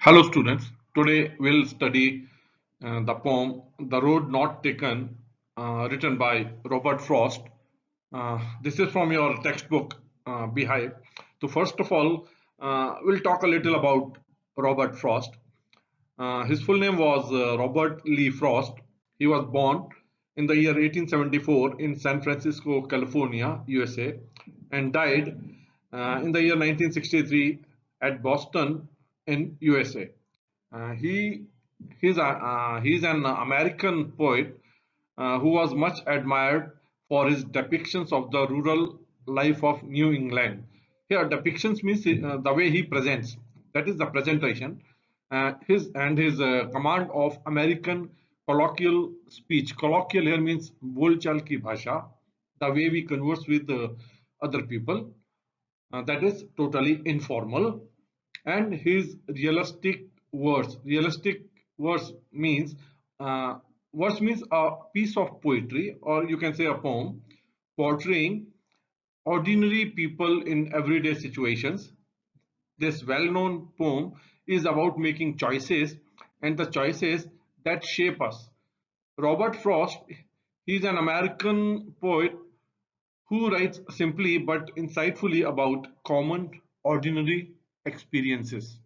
Hello students, today we'll study the poem The Road Not Taken, written by Robert Frost. This is from your textbook, Beehive. So first of all, we'll talk a little about Robert Frost. His full name was Robert Lee Frost. He was born in the year 1874 in San Francisco, California, USA, and died in the year 1963 at Boston in USA. He's an American poet who was much admired for his depictions of the rural life of New England. Here, depictions means the way he presents. That is the presentation. His command of American colloquial speech. Colloquial here means bolchal ki bhasha, the way we converse with other people. That is totally informal. And his realistic words means uh, verse means a piece of poetry, or you can say a poem portraying ordinary people in everyday situations. This well-known poem is about making choices, and the choices that shape us. Robert Frost, he's an American poet who writes simply but insightfully about common, ordinary experiences.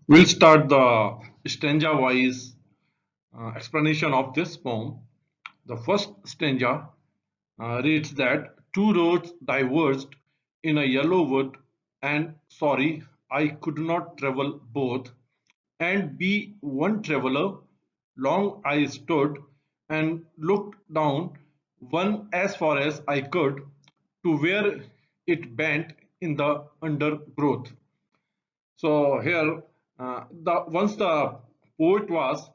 We'll start the stanza-wise explanation of this poem. The first stanza reads that two roads diverged in a yellow wood, and sorry, I could not travel both, and be one traveler. Long I stood and looked down, one as far as I could, to where it bent in the undergrowth. So here, the once the poet was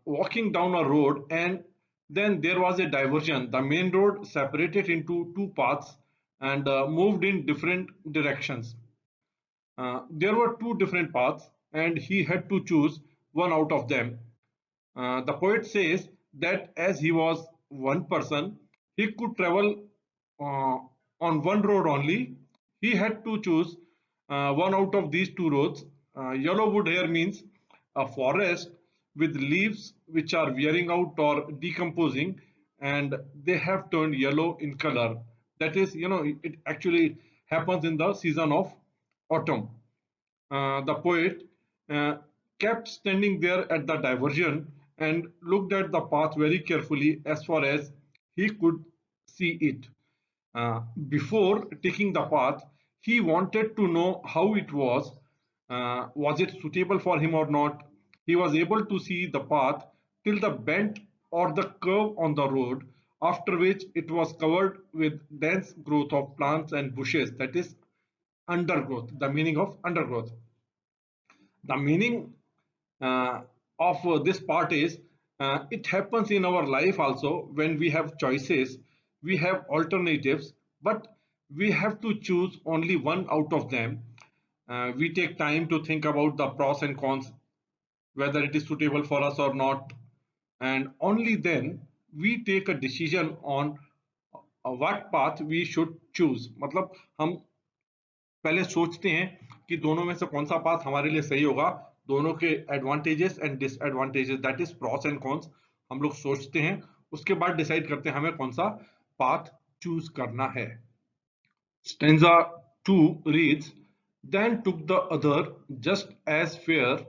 walking down a road, and then there was a diversion. The main road separated into two paths and moved in different directions. There were two different paths, and he had to choose one out of them. The poet says that as he was one person, he could travel uh, on one road only. He had to choose one out of these two roads. Yellow wood here means a forest with leaves which are wearing out or decomposing, and they have turned yellow in color. That is, it actually happens in the season of autumn. The poet uh, kept standing there at the diversion and looked at the path very carefully as far as he could see it. Uh, Before taking the path, he wanted to know how it was. Was it suitable for him or not? He was able to see the path till the bend or the curve on the road, after which it was covered with dense growth of plants and bushes, that is undergrowth, the meaning of undergrowth. The meaning uh, of this part is it happens in our life also. When we have choices, we have alternatives, but we have to choose only one out of them. We take time to think about the pros and cons, whether it is suitable for us or not, and only then we take a decision on what path we should choose. मतलब हम पहले सोचते हैं कि दोनों में से कौन सा पाथ हमारे लिए सही होगा, दोनों के advantages and disadvantages, that is pros and cons, हम लोग सोचते हैं, उसके बाद डिसाइड करते हैं हमें कौन सा पाथ चूज करना है. Stanza 2 reads, then took the other just as fair,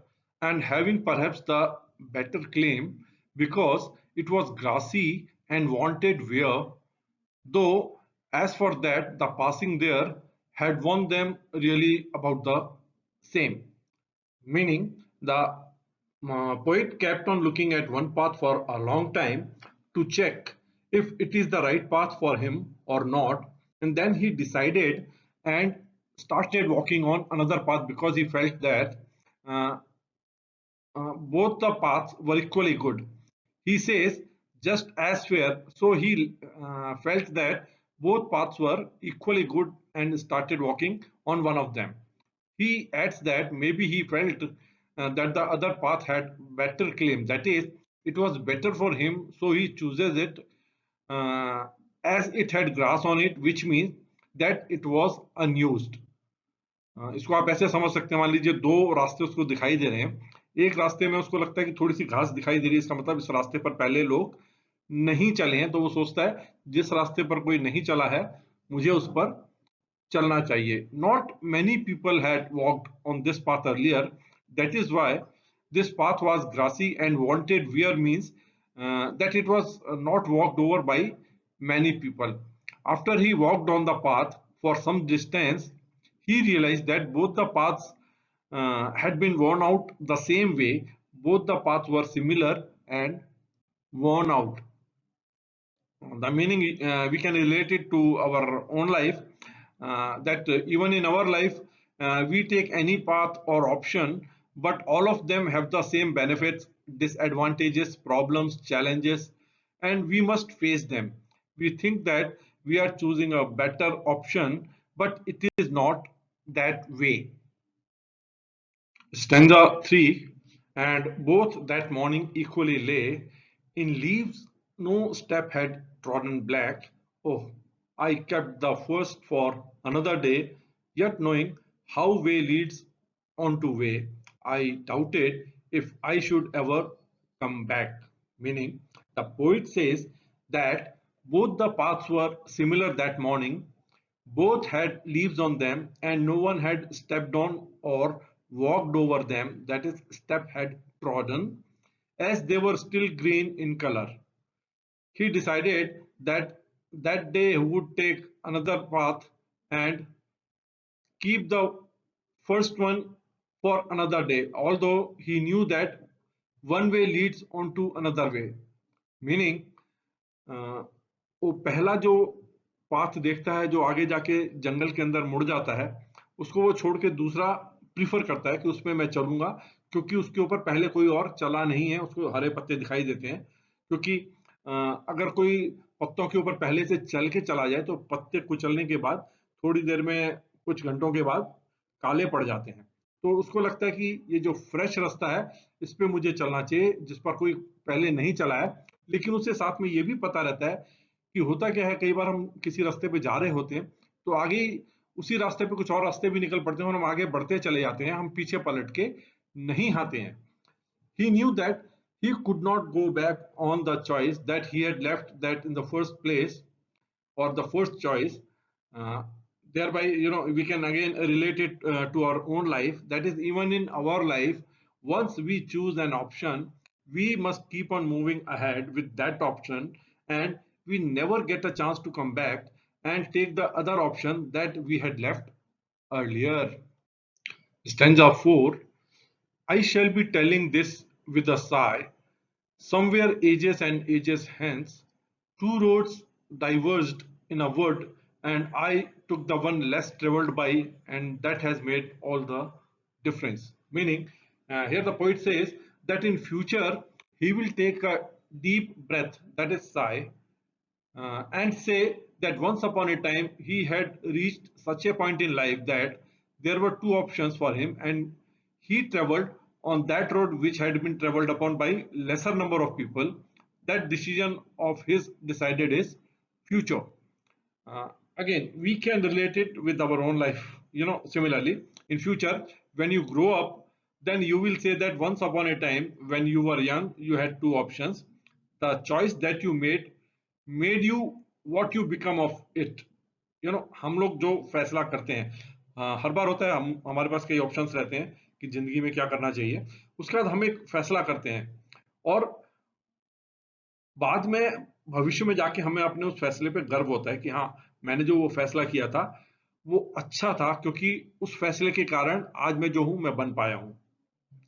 and having perhaps the better claim, because it was grassy and wanted wear, though as for that the passing there had won them really about the same. Meaning, the poet kept on looking at one path for a long time to check if it is the right path for him or not, and then he decided and started walking on another path because he felt that uh, both the paths were equally good. He says, just as fair. So he felt that both paths were equally good and started walking on one of them. He adds that maybe he felt that the other path had better claim. That is, it was better for him, so he chooses it uh, as it had grass on it, which means that it was unused. इसको आप ऐसे समझ सकते हैं, मान लीजिए दो रास्ते उसको दिखाई दे रहे हैं। एक रास्ते में उसको लगता है कि थोड़ी सी घास दिखाई दे रही है, इसका मतलब इस रास्ते पर पहले लोग नहीं चले हैं, तो वो सोचता है जिस रास्ते पर कोई नहीं चला है मुझे उस पर चलना चाहिए। Not many people had walked on this path earlier. That is why this path was grassy and wanted wear means that it was not walked over by many people. After he walked on the path for some distance, he realized that both the paths had been worn out the same way. Both the paths were similar and worn out. The meaning, we can relate it to our own life, that even in our life we take any path or option, but all of them have the same benefits, disadvantages, problems, challenges, and we must face them. We think that we are choosing a better option, but it is not that way. Stanza 3. And both that morning equally lay in leaves, no step had trodden black. Oh, I kept the first for another day, yet knowing how way leads on to way, I doubted if I should ever come back. Meaning, the poet says that both the paths were similar that morning, both had leaves on them, and no one had stepped on or walked over them, that is, step had trodden, as they were still green in color. He decided that that day he would take another path and keep the first one for another day, although he knew that one way leads on to another way. Meaning, वो पहला जो path देखता है जो आगे जाके जंगल के अंदर मुड़ जाता है, उसको वो छोड़ के दूसरा प्रीफर करता है कि उसमें मैं चलूंगा, क्योंकि उसके ऊपर पहले कोई और चला नहीं है, उसको हरे पत्ते दिखाई देते हैं। क्योंकि अगर कोई पत्तों के ऊपर पहले से चल के चला जाए तो पत्ते कुचलने के बाद थोड़ी देर में, कुछ घंटों के बाद काले पड़ जाते हैं। तो उसको लगता है कि ये जो फ्रेश रास्ता है इस पे मुझे चलना चाहिए, जिस पर कोई पहले नहीं चला है। लेकिन उसे साथ में ये भी पता रहता है कि होता क्या है, कई बार हम किसी रास्ते पे जा रहे होते हैं तो आगे उसी रास्ते पे कुछ और रास्ते भी निकल पड़ते हैं और हम आगे बढ़ते चले जाते हैं, हम पीछे पलट के नहीं आते हैं। He knew that he could not go back on the choice that he had left that in the first place, or the first choice. uh, Thereby, we can again relate it to our own life. That is, even in our life, once we choose an option, we must keep on moving ahead with that option, and we never get a chance to come back and take the other option that we had left earlier. Stanza 4. I shall be telling this with a sigh. Somewhere ages and ages hence, two roads diverged in a wood, and I took the one less traveled by, and that has made all the difference. Meaning, here the poet says that in future he will take a deep breath, that is sigh, and say that once upon a time he had reached such a point in life that there were two options for him, and he traveled on that road which had been traveled upon by lesser number of people. That decision of his decided his future. uh, Again, we can relate it with our own life. Similarly, in future, when you grow up, then you will say that once upon a time when you were young you had two options. The choice that you made you what you become of it. हम लोग जो फैसला करते हैं, हर बार होता है, हम हमारे पास कई ऑप्शंस रहते हैं कि जिंदगी में क्या करना चाहिए। उसके बाद हम एक फैसला करते हैं और बाद में भविष्य में जाके हमें अपने उस फैसले पे गर्व होता है कि हाँ, मैंने जो वो फैसला किया था वो अच्छा था, क्योंकि उस फैसले के कारण आज मैं जो हूं मैं बन पाया हूं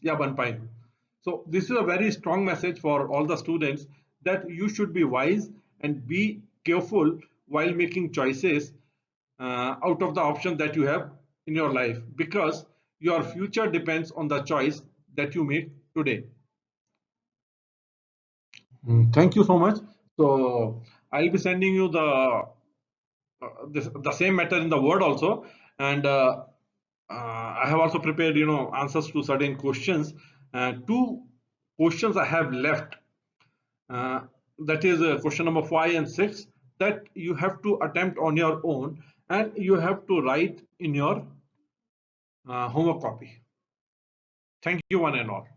या बन पाई हूं। So this is a very strong message for all the students, that you should be wise and be careful while making choices out of the options that you have in your life, because your future depends on the choice that you make today. Thank you so much. So I'll be sending you the same matter in the word also, and I have also prepared answers to certain questions. Two questions I have left, uh, that is question number 5 and 6, that you have to attempt on your own, and you have to write in your homework copy. Thank you, one and all.